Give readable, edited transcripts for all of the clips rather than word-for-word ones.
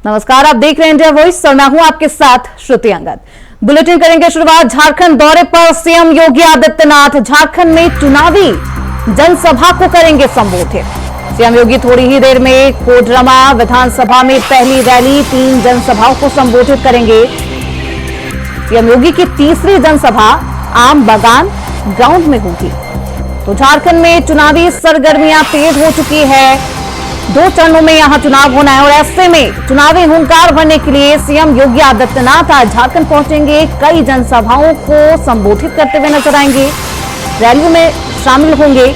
नमस्कार, आप देख रहे हैं इंडिया वॉइस और मैं हूं आपके साथ श्रुति अंगद। बुलेटिन करेंगे शुरुआत। झारखंड दौरे पर सीएम योगी आदित्यनाथ झारखंड में चुनावी जनसभा को करेंगे संबोधित। सीएम योगी थोड़ी ही देर में कोडरमा विधानसभा में पहली रैली 3 जनसभाओं को संबोधित करेंगे। सीएम योगी की तीसरी जनसभा आम बागान ग्राउंड में होगी। तो झारखंड में चुनावी सरगर्मियां तेज हो चुकी है। 2 चरणों में यहां चुनाव होना है और ऐसे में चुनावी हुंकार भरने के लिए सीएम योगी आदित्यनाथ आज झारखंड पहुंचेंगे। कई जनसभाओं को संबोधित करते हुए नजर आएंगे, रैलियों में शामिल होंगे।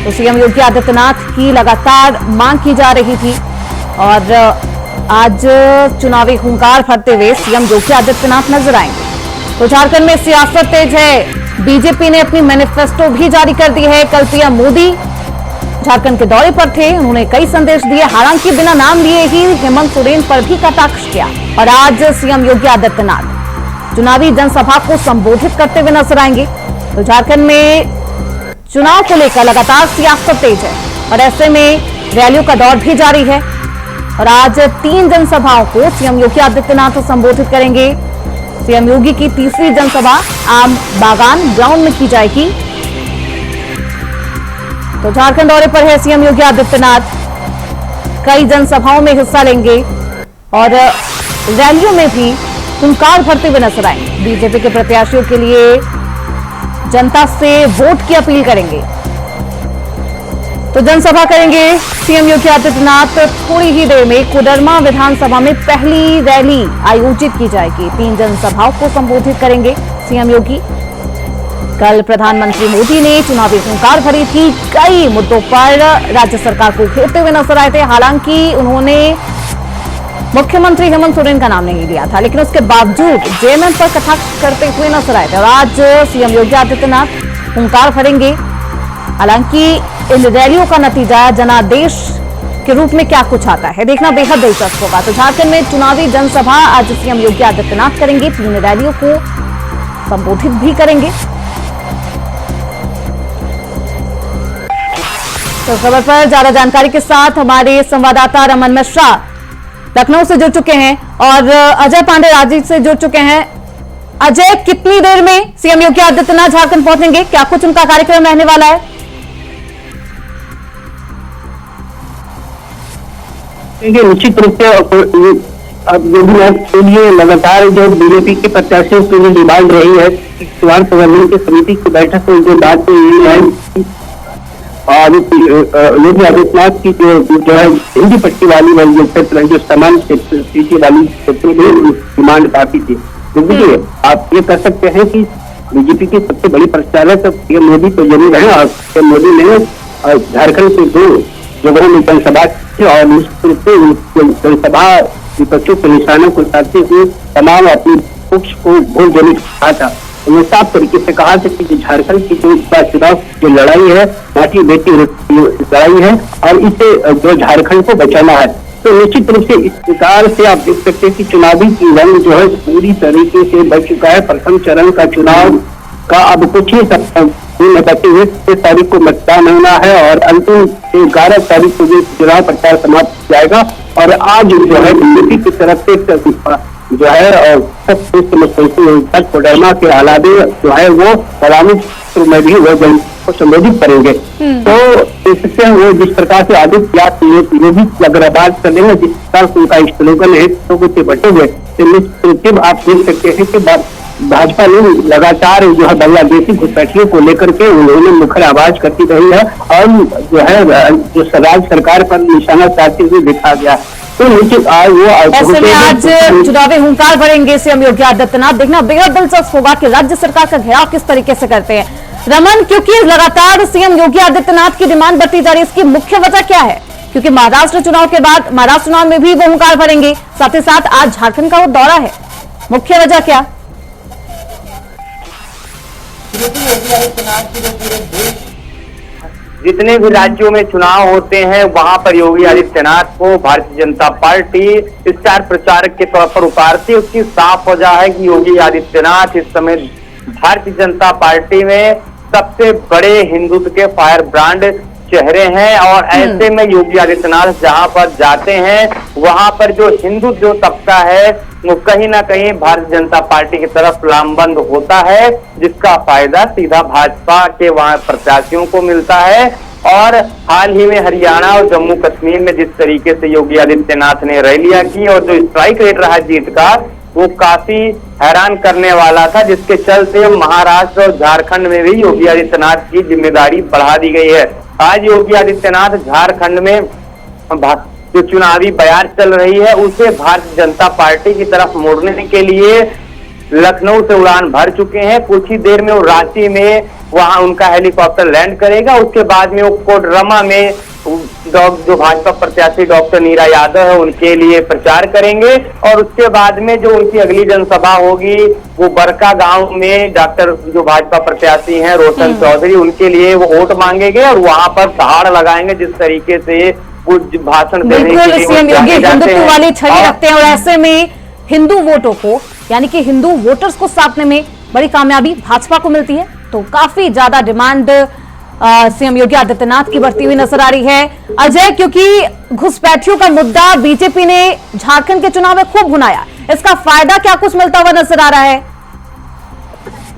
तो सीएम योगी आदित्यनाथ की लगातार मांग की जा रही थी और आज चुनावी हुंकार भरते हुए सीएम योगी आदित्यनाथ नजर आएंगे। तो झारखंड में सियासत तेज है। बीजेपी ने अपनी मैनिफेस्टो भी जारी कर दी है। कल पीएम मोदी झारखंड के दौरे पर थे, उन्होंने कई संदेश दिए, हालांकि बिना नाम लिए ही हेमंत सोरेन पर भी कटाक्ष किया। और आज सीएम योगी आदित्यनाथ चुनावी जनसभा को संबोधित करते हुए नजर आएंगे। तो झारखंड में चुनाव को लेकर लगातार सियासत तेज है और ऐसे में रैलियों का दौर भी जारी है। और आज 3 जनसभाओं को सीएम योगी आदित्यनाथ संबोधित करेंगे। सीएम योगी की तीसरी जनसभा आम बागान ग्राउंड में की जाएगी। तो झारखंड दौरे पर है सीएम योगी आदित्यनाथ, कई जनसभाओं में हिस्सा लेंगे और रैलियों में भी हुंकार भरते हुए नजर आएंगे। बीजेपी के प्रत्याशियों के लिए जनता से वोट की अपील करेंगे। तो जनसभा करेंगे सीएम योगी आदित्यनाथ। थोड़ी ही देर में कोडरमा विधानसभा में पहली रैली आयोजित की जाएगी। 3 जनसभाओं को संबोधित करेंगे सीएम योगी। कल प्रधानमंत्री मोदी ने चुनावी हुंकार भरी थी। कई मुद्दों पर राज्य सरकार को घेरते हुए नजर आए थे। हालांकि उन्होंने मुख्यमंत्री हेमंत सोरेन का नाम नहीं लिया था, लेकिन उसके बावजूद जेएमएम पर कटाक्ष करते हुए नजर आए थे। और आज सीएम योगी आदित्यनाथ हुंकार भरेंगे। हालांकि इन रैलियों का नतीजा जनादेश के रूप में क्या कुछ आता है, देखना बेहद दिलचस्प होगा। तो झारखंड में चुनावी जनसभा आज सीएम योगी आदित्यनाथ करेंगे। 3 रैलियों को संबोधित भी करेंगे। तो खबर पर ज्यादा जानकारी के साथ हमारे संवाददाता रमन मिश्रा लखनऊ से जुड़ चुके हैं और अजय पांडे रांची से जुड़ चुके हैं। अजय, कितनी देर में सीएम योगी आदित्यनाथ झारखंड पहुंचेंगे, क्या कुछ उनका कार्यक्रम रहने वाला है? निश्चित रूप से अब योगीनाथ के लिए लगातार जो बीजेपी के प्रत्याशियों की डिमांड रही है, चुनाव प्रबंधन की समिति की बैठक में जो बात हुई है और योगी आदित्यनाथ की जो है हिंदी पट्टी वाली क्षेत्र जो सामान्य सीटी वाली क्षेत्र में डिमांड काफी थी। देखिए, आप ये कर सकते हैं कि बीजेपी की सबसे बड़ी प्रचारक पीएम मोदी तो जरूर है और पीएम मोदी ने झारखंड के 2 जगहों में जनसभा की और निश्चित रूप से जनसभा विपक्षों के निशानों को साधते हुए तमाम अपने पक्ष को वोट देने को कहा था। उन्होंने साफ तरीके से कहा था कि झारखंड की जो चुनाव जो लड़ाई है, माटी बेटी लड़ाई है और इसे जो झारखंड को बचाना है। तो निश्चित रूप से इस प्रकार से आप देख सकते हैं कि चुनावी की रंग जो है पूरी तरीके से बढ़ चुका है। प्रथम चरण का चुनाव का अब कुछ ही बचे हुए 6 तारीख को मतदान होना है और अंतिम 11 तारीख को चुनाव प्रचार समाप्त हो जाएगा। और आज जो है बीजेपी की तरफ से जो है कोडरमा के अलावे जो है वो पलामू में भी वो जन को संबोधित करेंगे। तो इससे वो जिस प्रकार से आदित्य भी अगर बात कर लेंगे, जिस प्रकार से उनका स्लोगन है लोगों से बटे हुए, तो आप देख सकते हैं कि भाजपा ने लगातार जो है बांग्लादेशी घुसपैठियों को लेकर के उन्होंने मुखर आवाज करती रही है और जो है जो राज्य सरकार पर निशाना साधते हुए देखा गया। तो निश्चित ऐसे में आज चुनावी हुंकार भरेंगे सीएम योगी आदित्यनाथ। देखना बेहद दिलचस्प होगा कि राज्य सरकार का घेराव किस तरीके से करते हैं। रमन, क्योंकि लगातार सीएम योगी आदित्यनाथ की डिमांड बढ़ती जा रही है, इसकी मुख्य वजह क्या है? क्योंकि महाराष्ट्र चुनाव के बाद महाराष्ट्र चुनाव में भी वो हुंकार भरेंगे, साथ ही साथ आज झारखंड का वो दौरा है, मुख्य वजह क्या? जितने भी राज्यों में चुनाव होते हैं वहां पर योगी आदित्यनाथ को भारतीय जनता पार्टी स्टार प्रचारक के तौर पर उतारती है। उसकी साफ वजह है कि योगी आदित्यनाथ इस समय भारतीय जनता पार्टी में सबसे बड़े हिंदुत्व के फायर ब्रांड चेहरे हैं। और ऐसे में योगी आदित्यनाथ जहां पर जाते हैं वहां पर जो हिंदू जो तबका है वो कहीं ना कहीं भारतीय जनता पार्टी की तरफ लामबंद होता है, जिसका फायदा सीधा भाजपा के वहां प्रत्याशियों को मिलता है। और हाल ही में हरियाणा और जम्मू कश्मीर में जिस तरीके से योगी आदित्यनाथ ने रैलियां की और जो स्ट्राइक रेट रहा जीत का, वो काफी हैरान करने वाला था, जिसके चलते महाराष्ट्र और झारखंड में भी योगी आदित्यनाथ की जिम्मेदारी बढ़ा दी गई है। आज योगी आदित्यनाथ झारखंड में जो चुनावी बयान चल रही है उसे भारतीय जनता पार्टी की तरफ मोड़ने के लिए लखनऊ से उड़ान भर चुके हैं। कुछ ही देर में वो रांची में वहां उनका हेलीकॉप्टर लैंड करेगा। उसके बाद में वो कोडरमा में जो भाजपा प्रत्याशी डॉक्टर नीरा यादव है उनके लिए प्रचार करेंगे। और उसके बाद में जो उनकी अगली जनसभा होगी वो बरका गांव में डॉक्टर जो भाजपा प्रत्याशी हैं रोशन चौधरी, उनके लिए वो वोट मांगेंगे और वहां पर दहाड़ लगाएंगे। जिस तरीके से वो भाषण देने के लिए सीएम योगी हिंदुत्व वाली छवि रखते हैं और ऐसे में हिंदू वोटों को यानी कि हिंदू वोटर्स को साधने में बड़ी कामयाबी भाजपा को मिलती है। तो काफी ज्यादा डिमांड सीएम योगी आदित्यनाथ की बढ़ती हुई नजर आ रही है। अजय, क्योंकि घुसपैठियों का मुद्दा बीजेपी ने झारखंड के चुनाव में खूब भुनाया, इसका फायदा क्या कुछ मिलता हुआ नजर आ रहा है?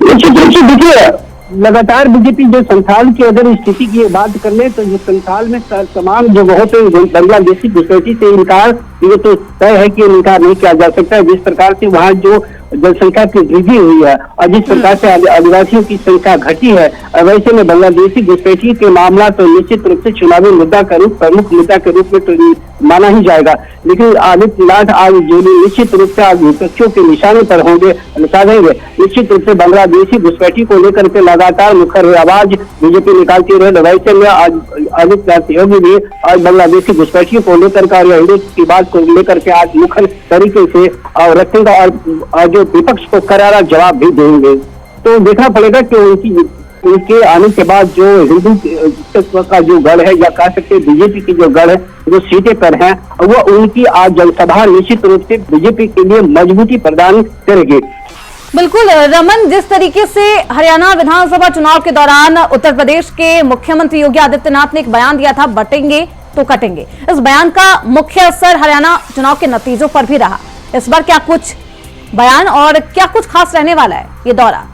देखिए, लगातार बीजेपी जो संथाल की अगर स्थिति की बात कर ले तो जो संथाल में तमाम जगहों पे बांग्लादेशी घुसपैठी से इनकार ये तो तय है कि इनकार नहीं किया जा सकता। जिस प्रकार से वहाँ जो जनसंख्या की वृद्धि हुई है और जिस प्रकार से आदिवासियों की संख्या घटी है, वैसे में बांग्लादेशी घुसपैठी के मामला तो निश्चित रूप से चुनावी मुद्दा का रूप प्रमुख मुद्दा के रूप में तो माना ही जाएगा। लेकिन आदित्यनाथ आज जो निश्चित रूप से आज विपक्षियों के निशाने पर होंगे, साधेंगे। निश्चित रूप से बांग्लादेशी घुसपैठी को लेकर के लगातार मुखर आवाज बीजेपी निकालती रहे। वैसे में आज आदित्यनाथ योगी भी आज बांग्लादेशी घुसपैठियों को लेकर के और हिंदू की बात को लेकर के आज मुखर तरीके से और रखेगा और जो विपक्ष को करारा जवाब भी देंगे। तो देखना पड़ेगा कि उनके आने के बाद जो हिंदू का जो गढ़ है या कह सकते बीजेपी की जो गढ़ है, जो सीटें पर है, वो उनकी आज जनसभा निश्चित रूप से बीजेपी के लिए मजबूती प्रदान करेगी। बिल्कुल रमन, जिस तरीके से हरियाणा विधानसभा चुनाव के दौरान उत्तर प्रदेश के मुख्यमंत्री योगी आदित्यनाथ ने एक बयान दिया था, बटेंगे तो कटेंगे, इस बयान का मुख्य असर हरियाणा चुनाव के नतीजों पर भी रहा। इस बार क्या कुछ बयान और क्या कुछ खास रहने वाला है ये दौरा?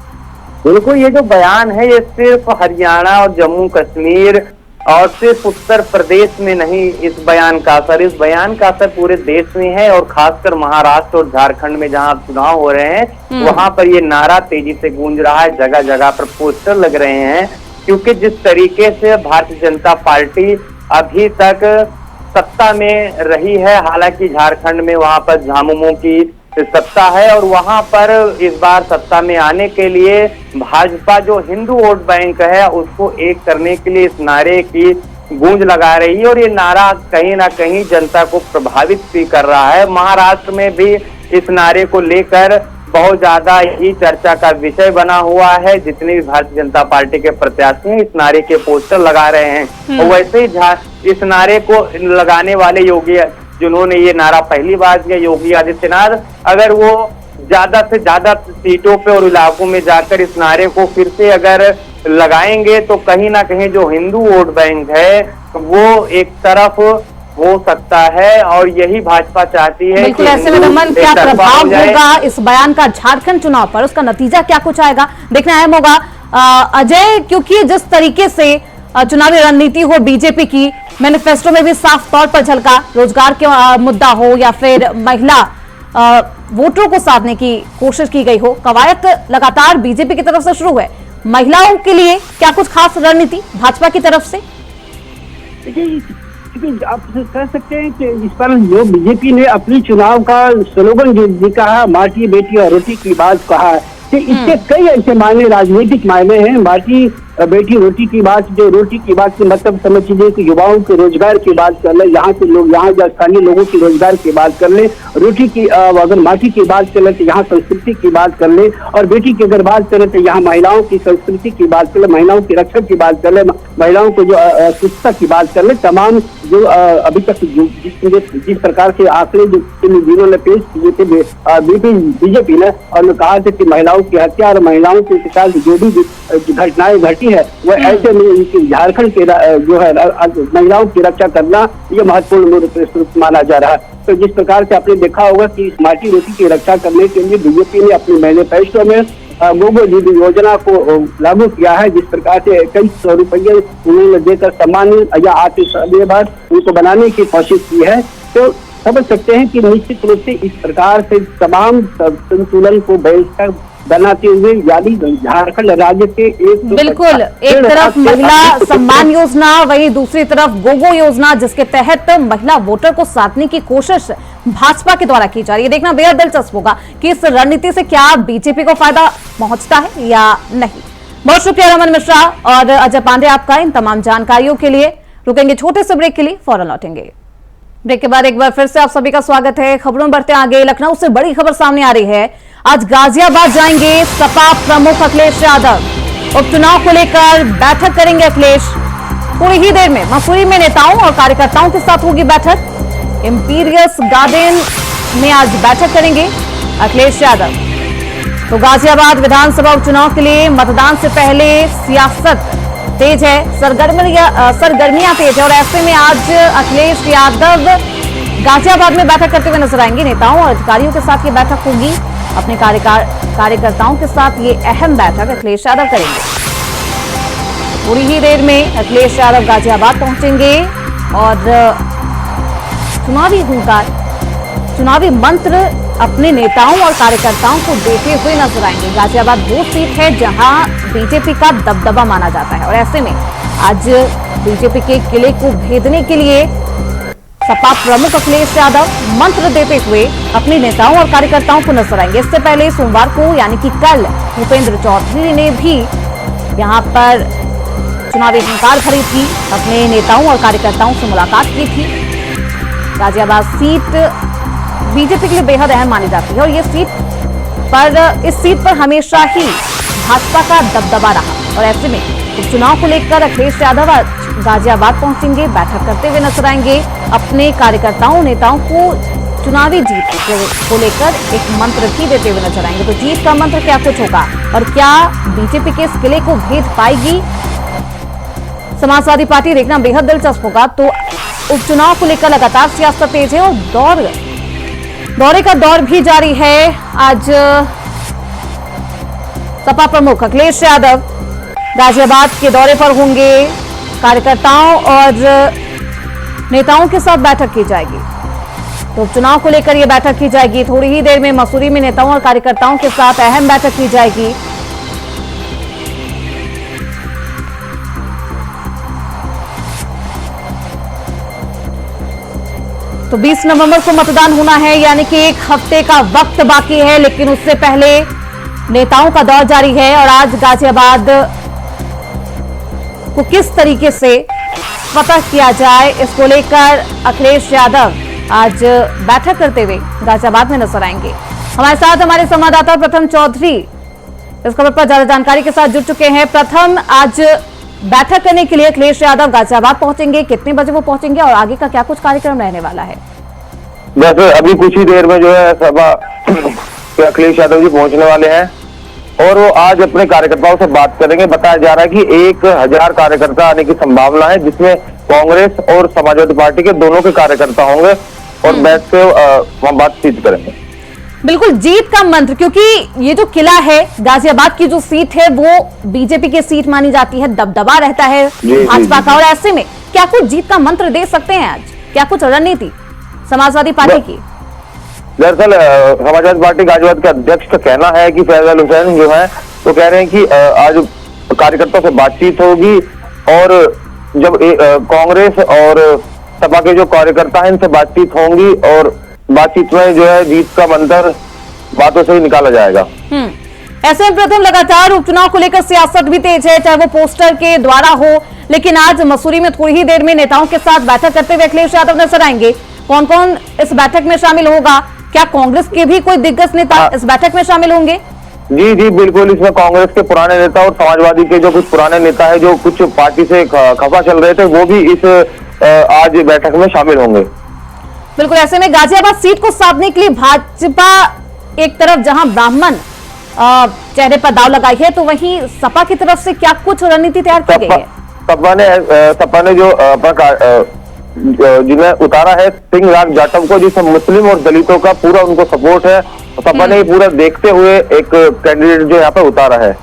बिल्कुल, ये जो बयान है ये सिर्फ हरियाणा और जम्मू कश्मीर और सिर्फ उत्तर प्रदेश में नहीं, इस बयान का असर पूरे देश में है। और खासकर महाराष्ट्र और झारखंड में जहां चुनाव हो रहे हैं वहां पर ये नारा तेजी से गूंज रहा है, जगह जगह पर पोस्टर लग रहे हैं। क्योंकि जिस तरीके से भारतीय जनता पार्टी अभी तक सत्ता में रही है, हालांकि झारखंड में वहां पर झामुमो की सत्ता है और वहां पर इस बार सत्ता में आने के लिए भाजपा जो हिंदू वोट बैंक है उसको एक करने के लिए इस नारे की गूंज लगा रही है। और ये नारा कहीं ना कहीं जनता को प्रभावित भी कर रहा है। महाराष्ट्र में भी इस नारे को लेकर बहुत ज्यादा ही चर्चा का विषय बना हुआ है। जितने भी भारतीय जनता पार्टी के प्रत्याशी इस नारे के पोस्टर लगा रहे हैं, और वैसे ही इस नारे को लगाने वाले योगी, जिन्होंने ये नारा पहली बार किया, योगी आदित्यनाथ, अगर वो ज्यादा से ज्यादा सीटों पे और इलाकों में जाकर इस नारे को फिर से अगर लगाएंगे तो कहीं ना कहीं जो हिंदू वोट बैंक है वो एक तरफ हो सकता है। और यही भाजपा चाहती है। बिल्कुल, ऐसे में रमन क्या प्रभाव होगा इस बयान का झारखंड चुनाव पर, उसका नतीजा क्या कुछ आएगा, देखना अहम होगा। अजय, क्योंकि जिस तरीके से चुनावी रणनीति हो बीजेपी की, मैनिफेस्टो में भी साफ तौर पर झलका, रोजगार के मुद्दा हो या फिर महिला वोटरों को साधने की कोशिश की गई हो, कवायद लगातार बीजेपी की तरफ से शुरू है। महिलाओं के लिए क्या कुछ खास रणनीति भाजपा की तरफ से? आप कह सकते हैं कि इस पर जो बीजेपी ने अपनी चुनाव का स्लोगन जो कहा, माटी बेटी और रोटी की बात कहा, कि इसके कई ऐसे मायने, राजनीतिक मायने हैं। माटी बेटी रोटी की बात, जो रोटी की बात की मतलब समझ लीजिए कि युवाओं के रोजगार की बात कर ले, यहाँ के लोग, यहाँ जो स्थानीय लोगों की रोजगार की बात कर ले। रोटी की अगर माटी की बात कर ले तो यहाँ संस्कृति की बात कर ले, और बेटी की अगर बात करें तो यहाँ महिलाओं की संस्कृति की बात कर ले, महिलाओं की रक्षा की बात कर ले, महिलाओं को जो शिक्षा की बात कर ले। तमाम जो अभी तक जिस प्रकार से आंकड़े जो इन दिनों ने पेश किए थे बीजेपी ने, और कहा था कि महिलाओं की हत्या और महिलाओं के साथ जो भी घटनाएं घटी है वह ऐसे में इनकी झारखंड के जो है महिलाओं की रक्षा करना ये महत्वपूर्ण माना जा रहा है। तो जिस प्रकार से आपने देखा होगा कि इस माटी रोटी की रक्षा करने के लिए बीजेपी ने अपने मैनिफेस्टो में गोगो दीदी योजना को लागू किया है, जिस प्रकार से कई सौ रुपये उन्होंने देकर सम्मान या आत्मनिर्भर उनको बनाने की कोशिश की है। तो समझ सकते हैं कि निश्चित रूप से इस प्रकार से तमाम संतुलन को बेहतर बनाते हुए यानी झारखंड राज्य के बिल्कुल एक तरफ महिला सम्मान योजना, वहीं दूसरी तरफ गोगो योजना, जिसके तहत महिला वोटर को साधने की कोशिश भाजपा के द्वारा की जा रही है। देखना बेहद दिलचस्प होगा कि इस रणनीति से क्या बीजेपी को फायदा पहुंचता है या नहीं। बहुत शुक्रिया रमन मिश्रा और अजय पांडे आपका इन तमाम जानकारियों के लिए। रुकेंगे छोटे से ब्रेक के लिए, फौरन लौटेंगे। ब्रेक के बाद एक बार फिर से आप सभी का स्वागत है। खबरों में बढ़ते आगे, लखनऊ से बड़ी खबर सामने आ रही है। आज गाजियाबाद जाएंगे सपा प्रमुख अखिलेश यादव। उपचुनाव को लेकर बैठक करेंगे अखिलेश। थोड़ी ही देर में मसूरी में नेताओं और कार्यकर्ताओं के साथ होगी बैठक। इंपीरियस गार्डन में आज बैठक करेंगे अखिलेश यादव। तो गाजियाबाद विधानसभा उपचुनाव के लिए मतदान से पहले सियासत तेज है, सरगर्मियां तेज है और ऐसे में आज अखिलेश यादव गाजियाबाद में बैठक करते हुए नजर आएंगे। नेताओं और अधिकारियों के साथ ये बैठक होगी। अपने कार्यकर्ताओं के साथ ये अहम बैठक अखिलेश यादव करेंगे। थोड़ी ही देर में अखिलेश यादव गाजियाबाद पहुंचेंगे और चुनावी हुंकार, चुनावी मंत्र अपने नेताओं और कार्यकर्ताओं को देते हुए नजर आएंगे। गाजियाबाद वो सीट है जहां बीजेपी का दबदबा माना जाता है और ऐसे में आज बीजेपी के किले को भेदने के लिए सपा प्रमुख अखिलेश यादव मंत्र देते हुए अपने नेताओं और कार्यकर्ताओं को नजर आएंगे। इससे पहले सोमवार को यानी कि कल भूपेंद्र चौधरी ने भी यहां पर चुनावी हुंकार भरी थी, अपने नेताओं और कार्यकर्ताओं से मुलाकात की थी। गाजियाबाद सीट बीजेपी के लिए बेहद अहम मानी जाती है और ये इस सीट पर हमेशा ही भाजपा का दबदबा रहा और ऐसे में उपचुनाव को लेकर अखिलेश यादव गाजियाबाद पहुंचेंगे, बैठक करते हुए नजर आएंगे। अपने कार्यकर्ताओं नेताओं को चुनावी जीत को लेकर एक मंत्र भी देते हुए नजर आएंगे। तो जीत का मंत्र क्या कुछ होगा और क्या बीजेपी के इस किले को भेद पाएगी समाजवादी पार्टी, देखना बेहद दिलचस्प होगा। तो उपचुनाव को लेकर लगातार सियासत तेज है और दौरे का दौर भी जारी है। आज सपा प्रमुख अखिलेश यादव गाजियाबाद के दौरे पर होंगे। कार्यकर्ताओं और नेताओं के साथ बैठक की जाएगी। तो चुनाव को लेकर यह बैठक की जाएगी। थोड़ी ही देर में मसूरी में नेताओं और कार्यकर्ताओं के साथ अहम बैठक की जाएगी। तो 20 नवंबर को मतदान होना है, यानी कि एक हफ्ते का वक्त बाकी है, लेकिन उससे पहले नेताओं का दौर जारी है और आज गाजियाबाद को किस तरीके से फतह किया जाए इसको लेकर अखिलेश यादव आज बैठक करते हुए गाजियाबाद में नजर आएंगे। हमारे साथ हमारे संवाददाता प्रथम चौधरी इस खबर पर ज्यादा जानकारी के साथ जुड़ चुके हैं। प्रथम, आज बैठक करने के लिए अखिलेश यादव गाजियाबाद पहुंचेंगे, कितने बजे वो पहुंचेंगे और आगे का क्या कुछ कार्यक्रम रहने वाला है? वैसे अभी कुछ ही देर में जो है सभा अखिलेश यादव जी पहुंचने वाले हैं और वो आज अपने कार्यकर्ताओं से बात करेंगे। बताया जा रहा है कि 1000 कार्यकर्ता आने की संभावना है, जिसमें कांग्रेस और समाजवादी पार्टी के दोनों के कार्यकर्ता होंगे और बैठ के वहां बातचीत करेंगे। बिल्कुल, जीत का मंत्र, क्योंकि ये जो किला है गाजियाबाद की जो सीट है वो बीजेपी की सीट मानी जाती है, दबदबा रहता है भाजपा का और ऐसे में क्या कुछ जीत का मंत्र दे सकते हैं आज? क्या कुछ रणनीति समाजवादी पार्टी की? दरअसल समाजवादी पार्टी गाजियाबाद के अध्यक्ष का कहना है कि फैजल हुसैन जो है वो कह रहे हैं कि आज कार्यकर्ताओं से बातचीत होगी और जब कांग्रेस और सपा के जो कार्यकर्ता हैं इनसे बातचीत होंगी और बातचीत में जो है जीत का मंत्र बातों से ही निकाला जाएगा। ऐसे में प्रथम लगातार उपचुनाव को लेकर सियासत भी तेज है, चाहे वो पोस्टर के द्वारा हो, लेकिन आज मसूरी में थोड़ी ही देर में नेताओं के साथ बैठक करते हुए अखिलेश यादव नजर आएंगे। कौन कौन इस बैठक में शामिल होगा? क्या कांग्रेस के भी कोई दिग्गज नेता इस बैठक में शामिल होंगे? जी जी बिल्कुल, इसमें कांग्रेस के पुराने नेता और समाजवादी के जो कुछ पुराने नेता है जो कुछ पार्टी से खफा चल रहे थे वो भी इस आज बैठक में शामिल होंगे। बिल्कुल, ऐसे में गाजियाबाद सीट को साधने के लिए भाजपा एक तरफ जहां ब्राह्मण चेहरे पर दाव लगाई है, तो वहीं सपा की तरफ से क्या कुछ रणनीति तैयार की गई है? सपा ने जो जिन्हें उतारा है सिंह राग जाटव को, जिसमें मुस्लिम और दलितों का पूरा उनको सपोर्ट है। सपा ने पूरा देखते हुए एक कैंडिडेट जो यहाँ पे उतारा है,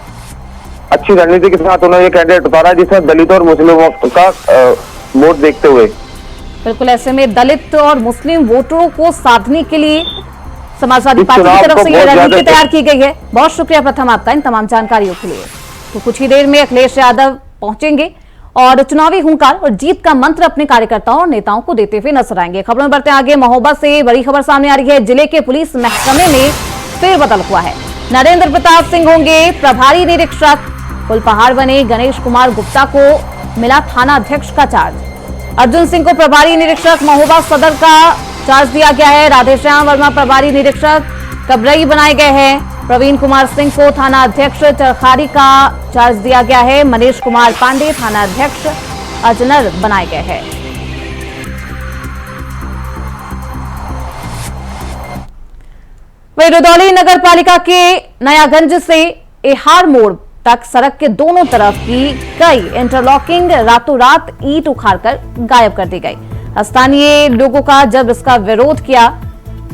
अच्छी रणनीति के साथ उन्होंने ये कैंडिडेट उतारा है, जिसमें दलितों और मुस्लिमों का वोट देखते हुए। बिल्कुल, ऐसे में दलित और मुस्लिम वोटरों को साधने के लिए समाजवादी पार्टी की तरफ से यह रणनीति तैयार की गई है। बहुत शुक्रिया प्रथम आपका इन तमाम जानकारियों के लिए। तो कुछ ही देर में अखिलेश यादव पहुंचेंगे और चुनावी हुंकार और जीत का मंत्र अपने कार्यकर्ताओं और नेताओं को देते हुए नजर आएंगे। खबरों में बढ़ते आगे, महोबा से बड़ी खबर सामने आ रही है। जिले के पुलिस महकमे में फेरबदल हुआ है। नरेंद्र प्रताप सिंह होंगे प्रभारी निरीक्षक। फुलपहाड़ बने गणेश कुमार गुप्ता को मिला थाना अध्यक्ष का चार्ज। अर्जुन सिंह को प्रभारी निरीक्षक महोबा सदर का चार्ज दिया गया है। राधेश्याम वर्मा प्रभारी निरीक्षक कबरई बनाए गए हैं। प्रवीण कुमार सिंह को थाना अध्यक्ष चरखारी का चार्ज दिया गया है। मनीष कुमार पांडे थाना अध्यक्ष अजनर बनाए गए हैं। वहीं रुदौली नगर पालिका के नयागंज से एहार मोड़ तक सड़क के दोनों तरफ की कई इंटरलॉकिंग रातों रात ईंट उखाड़कर गायब कर दी गई। स्थानीय लोगों का जब इसका विरोध किया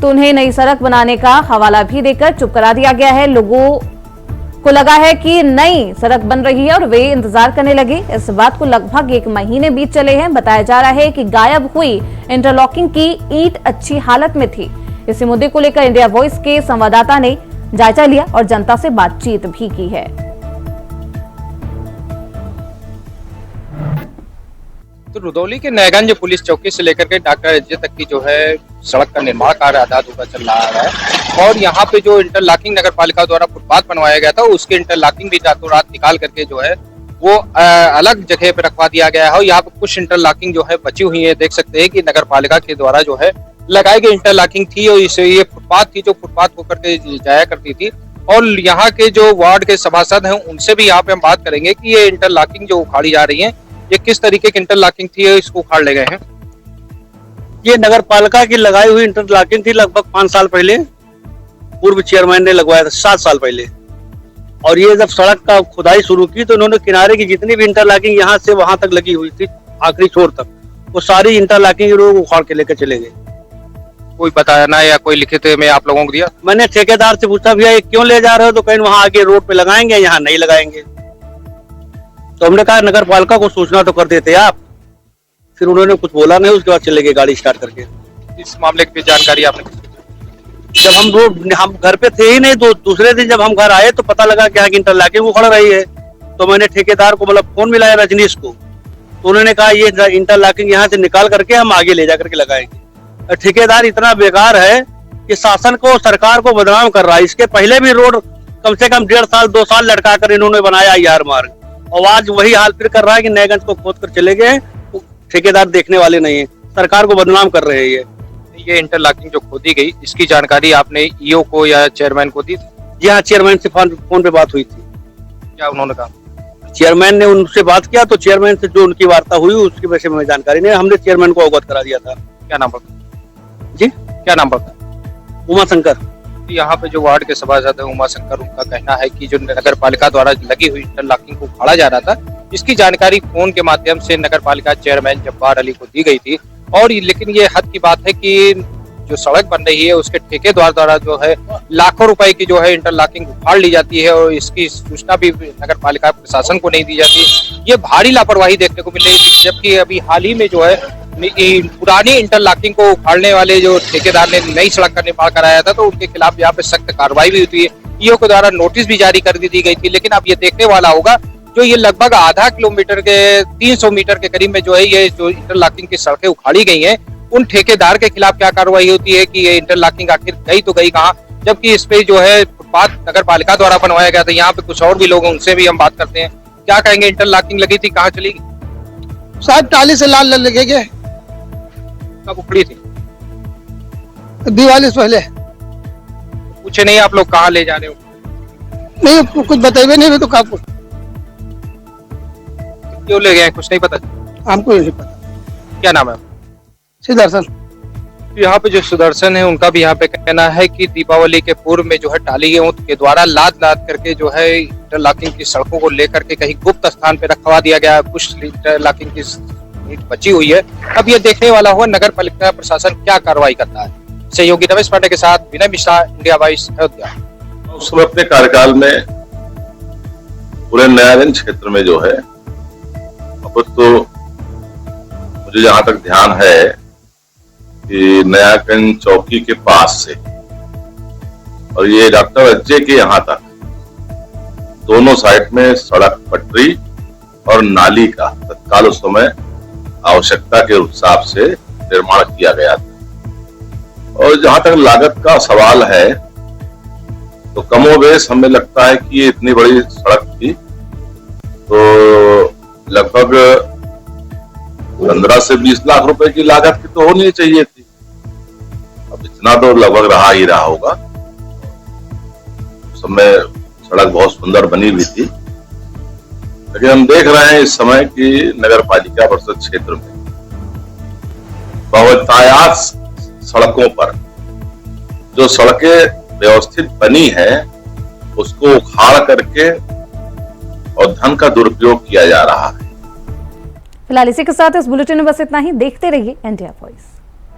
तो उन्हें नई सड़क बनाने का हवाला भी देकर चुप करा दिया गया है। लोगों को लगा है कि नई सड़क बन रही है और वे इंतजार करने लगे। इस बात को लगभग 1 महीने बीत चले हैं। बताया जा रहा है कि गायब हुई इंटरलॉकिंग की ईंट अच्छी हालत में थी। इसी मुद्दे को लेकर इंडिया वॉइस के संवाददाता ने जायजा लिया और जनता से बातचीत भी की है। तो रुदौली के नयागंज पुलिस चौकी से लेकर के डॉक्टर एजे तक की जो है सड़क का निर्माण कार्य आधा अधूरा चल रहा है और यहाँ पे जो इंटरलॉकिंग नगर पालिका द्वारा फुटपाथ बनवाया गया था उसके इंटरलॉकिंग भी रातों रात निकाल करके जो है वो अलग जगह पे रखवा दिया गया है। और यहाँ पे कुछ इंटरलॉकिंग जो है बची हुई है। देख सकते हैं कि नगर पालिका के द्वारा जो है लगाई गई इंटरलॉकिंग थी और इसे ये फुटपाथ थी जो फुटपाथ होकर के जाया करती थी। और यहाँ के जो वार्ड के सभासद हैं उनसे भी यहाँ पे हम बात करेंगे कि ये इंटरलॉकिंग जो उखाड़ी जा रही है ये किस तरीके की इंटरलॉकिंग थी, इसको उखाड़ ले गए हैं। ये नगर पालिका की लगाई हुई इंटरलॉकिंग थी। लगभग 5 साल पहले पूर्व चेयरमैन ने लगवाया था, 7 साल पहले। और ये जब सड़क का खुदाई शुरू की तो इन्होंने किनारे की जितनी भी इंटरलॉकिंग यहाँ से वहां तक लगी हुई थी आखिरी छोर तक, वो सारी इंटरलॉकिंग लोग उखाड़ के लेकर चले गए। कोई बताना या कोई लिखित में आप लोगों को दिया? मैंने ठेकेदार से पूछा भैया ये क्यों ले जा रहे हो, तो कहीं वहां आगे रोड पे लगाएंगे, यहाँ नहीं लगाएंगे। तो हमने कहा नगर पालिका को सूचना तो कर देते आप। फिर उन्होंने कुछ बोला नहीं, उसके बाद चले गए गाड़ी स्टार्ट करके। इस मामले की जानकारी आपने? जब हम घर पे थे ही नहीं, दूसरे दिन जब हम घर आए तो पता लगा कि यहाँ की इंटरलॉकिंग उखड़ रही है। तो मैंने ठेकेदार को मतलब फोन मिलाया रजनीश को, तो उन्होंने कहा ये इंटरलॉकिंग यहाँ से निकाल करके हम आगे ले जा करके लगाएंगे। ठेकेदार इतना बेकार है कि शासन को, सरकार को बदनाम कर रहा है। इसके पहले भी रोड कम से कम 1.5 साल 2 साल लटका कर इन्होंने बनाया यार मार्ग, और आज वही हाल फिर कर रहा है कि नयागंज को खोद कर चले गए। ठेकेदार देखने वाले नहीं है, सरकार को बदनाम कर रहे हैं। ये इंटरलॉकिंग जो खोदी गई इसकी जानकारी आपने ईओ को या चेयरमैन को दी? जी हाँ, चेयरमैन से फोन पे बात हुई थी। क्या उन्होंने कहा? चेयरमैन ने उनसे बात किया तो चेयरमैन से जो उनकी वार्ता हुई उसकी वजह से हमें जानकारी नहीं, हमने चेयरमैन को अवगत करा दिया था। क्या नाम पड़ता? जी क्या नाम पड़ता? उमा शंकर। यहाँ पे जो वार्ड के सभासद है उमा शंकर, उनका कहना है कि जो नगर पालिका द्वारा लगी हुई इंटरलॉकिंग को उखाड़ा जा रहा था इसकी जानकारी फोन के माध्यम से नगर पालिका चेयरमैन जब्बार अली को दी गई थी। और लेकिन ये हद की बात है कि जो सड़क बन रही है उसके ठेकेदार द्वारा जो है लाखों रुपए की जो है इंटरलॉकिंग उखाड़ ली जाती है और इसकी सूचना भी नगर पालिका प्रशासन को नहीं दी जाती। ये भारी लापरवाही देखने को मिल रही थी। जबकि अभी हाल ही में जो है पुरानी इंटरलॉकिंग को उखाड़ने वाले जो ठेकेदार ने नई सड़क का निर्माण कराया था तो उनके खिलाफ यहाँ पे सख्त कार्रवाई भी हुई है। ईओ के द्वारा नोटिस भी जारी कर दी गई थी। लेकिन अब ये देखने वाला होगा जो ये लगभग आधा किलोमीटर के 300 मीटर के करीब में जो है ये जो इंटरलॉकिंग की सड़कें उखाड़ी गई हैं उन ठेकेदार के खिलाफ क्या कार्रवाई होती है कि ये इंटरलॉकिंग आखिर गई तो गई कहाँ। जबकि इस पे जो है फुटपाथ नगर पालिका द्वारा बनवाया गया था। यहाँ पे कुछ और भी लोग उनसे भी हम बात करते हैं। क्या कहेंगे, इंटरलॉकिंग लगी थी, कहाँ चली गई? साहब टाली से लाल लगेगे। कब उखड़ी थी? दिवाली से पहले। पूछे नहीं आप लोग कहाँ ले जा रहे हो? नहीं, कुछ बताइए नहीं तो आपको क्यों ले गए कुछ नहीं पता? हमको नहीं पता। क्या नाम है? सिद्धार्थन। यहाँ पे जो सुदर्शन है उनका भी यहाँ पे कहना है कि दीपावली के पूर्व में जो है टाली ऊंट के द्वारा लाद करके जो है इंटरलॉकिंग की सड़कों को लेकर के कहीं गुप्त स्थान पे रखवा दिया गया। कुछ इंटरलॉकिंग की ईंट बची हुई है। अब ये देखने वाला हुआ नगर पालिका प्रशासन क्या कार्रवाई करता है। सहयोगी रमेश पांडे के साथ विनय मिश्रा, इंडिया वॉइस, अयोध्या। उस समय अपने कार्यकाल में पूरे नयागंज क्षेत्र में जो है, अब तो मुझे जहां तक ध्यान है कि नयागंज चौकी के पास से और ये डॉक्टर अज्जे के यहाँ तक दोनों साइड में सड़क, पटरी और नाली का तत्काल उस समय आवश्यकता के हिसाब से निर्माण किया गया था। और जहां तक लागत का सवाल है तो कमोबेश हमें लगता है कि ये इतनी बड़ी सड़क थी तो लगभग 15 से 20 लाख रुपए की लागत की तो होनी चाहिए थी। अब इतना तो लगभग रहा ही रहा होगा। उस समय सड़क बहुत सुंदर बनी हुई थी, लेकिन हम देख रहे हैं इस समय कि नगर पालिका परिषद क्षेत्र में बहुतायात सड़कों पर जो सड़कें व्यवस्थित बनी है उसको उखाड़ करके और धन का दुरुपयोग किया जा रहा है। फिलहाल इसी के साथ इस बुलेटिन में बस इतना ही। देखते रहिए इंडिया वॉइस।